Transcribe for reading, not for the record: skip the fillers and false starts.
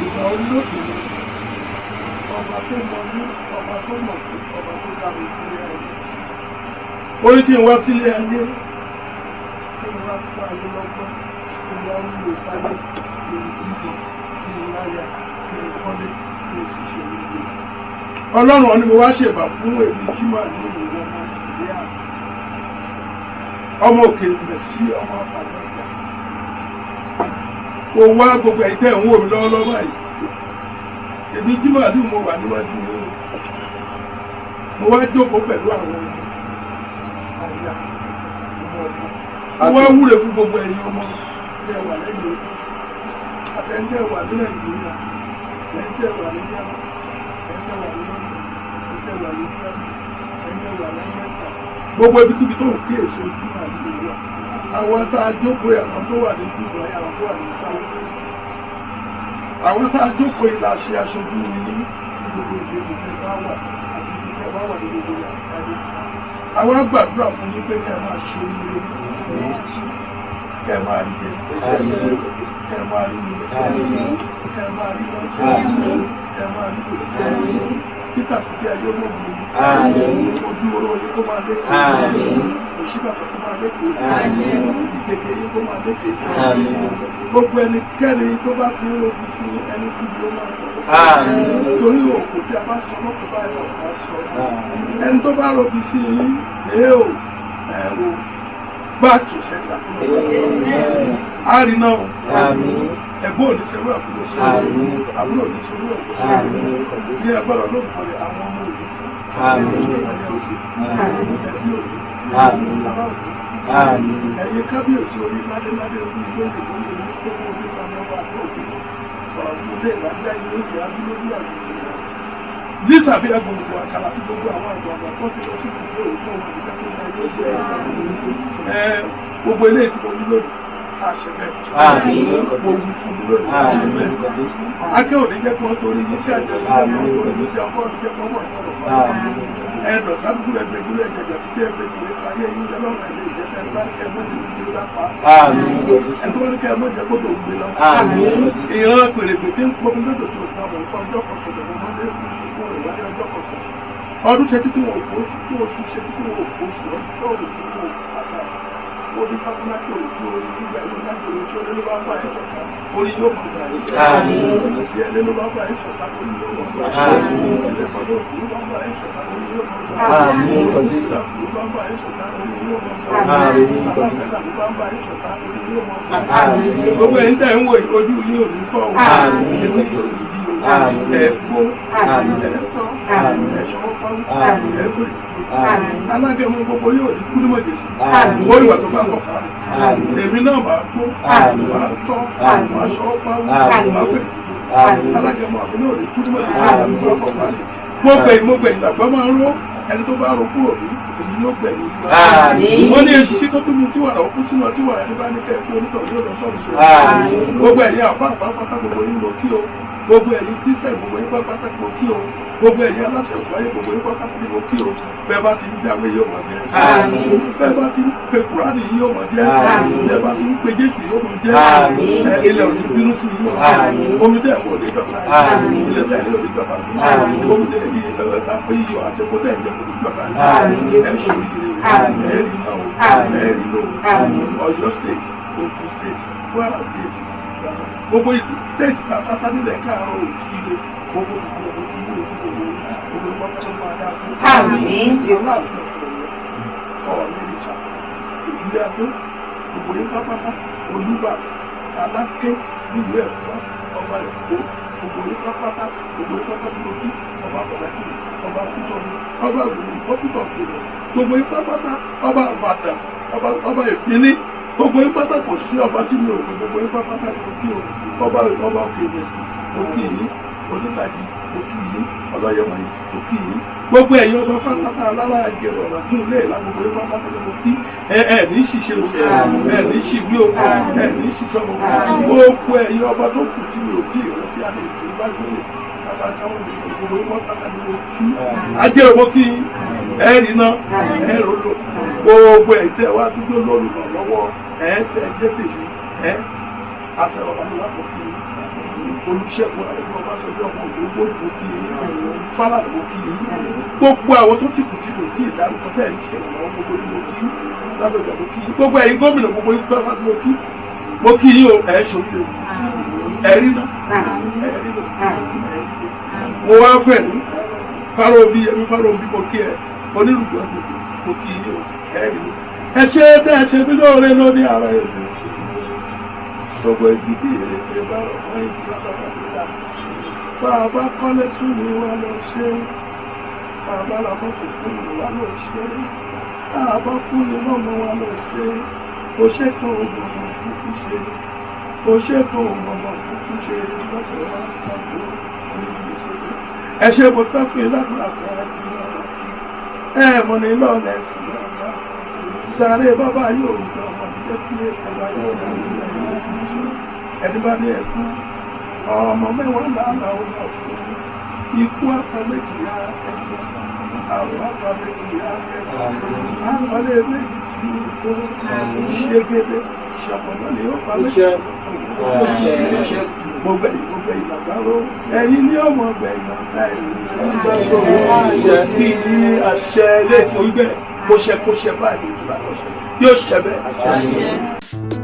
ìgbà olóògbé ọba tó mọ ní ọba tó mọ̀ pé ọba tó dàbí sílé ayé. Ó ní kí n wá sílé ayé kí n wá fún ayé lọ́gbọ́n kí n wá wúlò fáyé kí n bímọ kí n láyà kí n kọ́lé kí n sì ṣe oríire. Ọlọ́run ni mo wá ṣèbà fún èmi Jimoh Aliu ìwọ ọmọ ìṣẹ̀lẹ̀ àná ọmọ òkè rẹ̀ sí ọmọ àfàlọ́jà. Mo wá gbogbo ẹ̀yin tẹ́ ń wò mí lọ́wọ́lọ́wọ́ báyìí. Èmi Jimoh Aliu mo wà níwájú mi. Mo wá jókòó pẹ̀lú àwọn àyà ọmọ ọmọ. Mo wá wúre fún gbogbo ẹ̀yin ọmọ tẹ́ wà lẹ́yìn àtẹ̀ntẹ́ wà ní Nàìjíríà, ẹ̀ntẹ́ wà ní Yàrá, ẹ̀ntẹ́ wà ní London, ẹ̀ntẹ́ wà ní Germany, ẹ̀ntẹ́ wà ní Amẹ́ríkà. Gbogbo ibikíbi tó ń kí èso Jimoh Aliu wà. Àwọn tá a jókòó àwọn tó wà ní Dubai, àwọn tó wà ní Saudi. Àwọn tá a jókòó ìlà ṣe aṣojú ní gbogbo ìgbèkùn tẹ́ bá wà àti tẹ́ bá wà ní gbogbo àgbáyé. Àwọn gbàdúrà fún yín pé kẹ́ máa ṣoríire, kẹ́ máa rí jẹ, kẹ́ máa rí mi, kẹ́ máa rí lọ, kẹ́ máa rí lọ. Kíkà kúkẹ́ ayé mọ̀ mí. Ojú oró yín kó máa lékè. Òṣìbàtà kó máa lékè. Ìkèkè yín kó máa lékè. Gbogbo ẹnikẹ́ni tó bá ti ń robi sí ẹni kí ló máa lọ. Torí òkú tí a bá sọ lọ́kọ̀ báyìí ọ̀pá sọ. Ẹni tó bá robi sí yín, èé o, ẹ̀rù bá tù sẹ́gbà. A rí náà. Ẹ̀gbọ́n ò ní ṣerú àbúrò. Àbúrò ò ní ṣerú ẹ̀gbọ́n. Ní agbára olóògùn rẹ̀ àwọn ọmọ òbí. Ayé òsì. Ẹbí òsì. Ẹ̀yin kábíyèsí orí ládéládé orí ìlú òyìnbó ní orí tó kó orí sanwó àdóògbé. Ọ̀rọ̀ ilé ìwájá ilé ìgbé abúlórí àgbègbè. Lísàbí agbègbè àkàlà tí gbogbo àwọn àgbààgbà tó ti lọ sí ìpínlẹ̀ òkú òun ìgbà tó ń bá ẹgbẹ́ gbogbo ilé ìtìmọ̀ nílò àṣẹbẹ̀. Mo wù fún mi lónìí àṣẹbẹ̀. Akẹ́ òní jẹ́ kí wọ́n torí yín sí àjẹ́ ìlú torí yín sí ọkọ̀ òní jẹ́ kí wọ́n mọ̀ ní ọ̀rọ̀. Ẹ̀dọ̀ sábúrú ẹgbẹ̀gbẹ̀rún ẹ̀jẹ̀jẹ̀ tí ẹgbẹ̀gbẹ̀rún ayé yín jẹ́ lọ́rùn ẹ̀lẹ́ ìjẹ́fẹ́ bá ní kẹ́mọ́ ní ìlú lápá. Ẹ̀tọ́ ní kẹ́mọ́ jẹ́ kó tó gbé lọ. Ìran pèrègbè tí ń pọ́n lọ́dọ̀ tó gbà mọ̀ nǹkan ọjọ́ kọ̀ọ̀kan lọ́mọdé ìṣòkò ìwádìí ọjọ́ kọ̀ọ̀kan. Ọdún ṣe títí wọn ò kó oṣù tó oṣù ṣe títí wọn ò kó oṣù ọdún tó òun kó àtà. Ó ní fáfúnákì òkú orí nígbà ìlú láti orí tí ó lé ló bá bá ẹ̀ ṣọ̀tá orí yóò mọ̀ gbà ẹ̀ ṣọ̀tá. Ìyẹn lé ló bá bá ẹ̀ ṣọ̀tá orí yóò mọ̀ gbà ẹ̀ ṣọ̀tá. Ìlẹ̀kọ̀dọ̀ òkú ló bá bá ẹ̀ ṣọ̀tá orí yóò mọ̀ gbà ẹ̀ ṣọ̀tá. Ìsìláàmù ló bá bá ẹ̀ ṣọ̀tá orí yóò mọ̀ gbà ẹ̀ ṣọ̀tá. Alábẹ́sà ló bá bá ẹ̀ ṣọ̀tá orí yóò mọ̀ gbà ẹ̀ ṣọ̀tá. Gbogbo ẹ̀yin tẹ̀ ń wo ojú yín ò ní fọ́ alágẹmọ gbogbo yóò ní kúrú mọ̀jẹ̀ sí ó ìwà tó bá kọ̀ parí èmi náà máa gbó máa tọ́ máa ṣọwọ́ pawú máa fẹ́ alágẹmọ àbí náà ní kúrú mọ̀jẹ̀ sí ó ìwà tó bá kọ̀ parí mo gbẹ̀yìn àgbà máa ró ẹni tó bá ro kúrò ní èyí ló gbẹ̀yìn wọ́n ní èsì tí tó tún mú tí wàrà òkú sínú ọtí wàrà ní bá ní kẹ́ẹ̀kú onítọ̀ yóò lọ sọ́ọ̀sì gbogbo ẹ̀yin àfa àpapátá gbogbo yín lọ kí o gbogbo ẹ̀yin kristian gbogbo yín pápátá kò kí o gbogbo ẹ̀yin aláṣẹ ìwáyé gbogbo yín pápátá kò kí o bẹ́ẹ̀ bá ti ń jáwé yóò mọ̀ jẹ́ bẹ́ẹ̀ bá ti ń pe kùránì yóò mọ̀ jẹ́ bẹ́ẹ̀ bá ti ń pe jésù yóò mọ̀ jẹ́ ilẹ̀ òsì bínú sí yóò omi tẹ̀ wọ̀ ní dọ̀ka ilẹ̀ tẹ̀ sí òní dọ̀ka omi tẹ̀ yí iyọ̀ àti epo tẹ̀ ń jẹ́ òní dọ̀ka ẹ̀ sọ̀rọ̀ ẹ̀rí náà ẹ̀rí náà Ọ̀yọ́ state Ògùn state Kwara state gbogbo state pàápàá nílẹ̀ káàárọ̀ òkìlẹ̀ gbogbo ìgbòho fún gbogbo ìpọ́pọ́ máa dá fún aláàfin ọ̀rọ̀ nílìṣà ìlú Adó gbogbo yín pápátá Olúbà Aláké nílùú Ẹ̀kọ́ ọba Èkó gbogbo yín pápátá lókì ọba Pàtàkì ọba Kútọ̀nù ọba Ògùn ìpọ́pítọ̀ gbèrò gbogbo yín pápátá ọba Ìbàdàn ọba Ìpínlẹ̀ gbogbo yín pátá kò sí ọba tí mi ò pè gbogbo yín pátá ni mo kí o ọba òkè ìrẹsì mo kí yín Onítàjì mo kí yín Ọlọ́yẹ̀wọ̀nyí mo kí yín gbogbo ẹ̀yin ọba pátá alálàájẹ ọ̀rọ̀ kún ilé ìlà gbogbo yín pátá ni mo kí ní ṣìṣe o ní ṣìwí o ní ṣìṣọ́ o gbogbo ẹ̀yin ọba tó kù tí mi ò tí ì rántí àlè ìgbà gbélé gbogbo yín pátá ni mo kí ajé mo kí ẹ̀rí náà ẹ̀rọ lò gbogbo ẹ̀tẹ́ wa dúdú lórúkọ lọ́wọ́ ẹ̀ẹ́tẹ́ ẹ̀jẹ̀ tèmi afẹ́rọ̀ ọ̀la kò kí Olúṣẹ́gun Àrẹ̀mú Ọbásanjọ́ ọmọ ògbógbó ìbò kí Fálànà mo kí gbogbo àwọn tó ti kù tí kò tí ì dárúkọ tẹ̀ ní ṣẹlẹ̀ àwọn gbogbo ìbò kí lábẹ́jà mo kí gbogbo ẹ̀yin gómìnà gbogbo ìgbà mo kí yín o ẹ̀ ṣòrí ẹ̀rí náà mo wá fẹ́ ní Fáróbí ẹ̀mí Fáróbí mo kí ẹ onírùgbọ́n mo kí yín o ẹ̀rí ẹ ṣe tẹ́ ẹ ṣe mí lóore lórí ara èdè gbogbo ibi tí èrè bá rọ̀ wọ́n ìdí ọlọ́pàá bá a bá kọ́lé fún mi wá lọ ṣe bá a bá ra mọ́tò fún mi wá lọ ṣe bá a bá fún mi lọ́mọ wá lọ ṣe kò ṣe kan òmùmọ̀ kúkú ṣe kò ṣe kan òmùmọ̀ kúkú ṣe lọ́tọ̀ wá sábò ẹ ṣe mo fẹ́ fún yín ládùúgbò àkàrà ẹ mọ̀ ní lọ́ọ̀lẹ̀ ẹ̀sìn lọ́ọ̀lá sáré bàbá yóò gbọ́ ọmọ ìjẹ́ kí ẹ̀ka yóò rà ní ẹni bá ní ẹ̀kú ọmọ mẹ́wàá làálà ó lọ fún ikú apamẹ́kìá ẹ̀kọ́ àrùn apamẹ́kìá ẹ̀kọ́ àkọlé méjì sí ikú ṣégede ṣọpọ̀nà ni ó pamẹ́kìá gbogbo ìlàgbáró ẹ̀yin ní ọmọ ọgbẹ̀ ìlàgbá ẹ̀yìn kí àṣẹ lẹ́kọ̀ọ́ ibẹ̀ kó ṣe báyìí yóò ṣẹ bẹ́ẹ̀.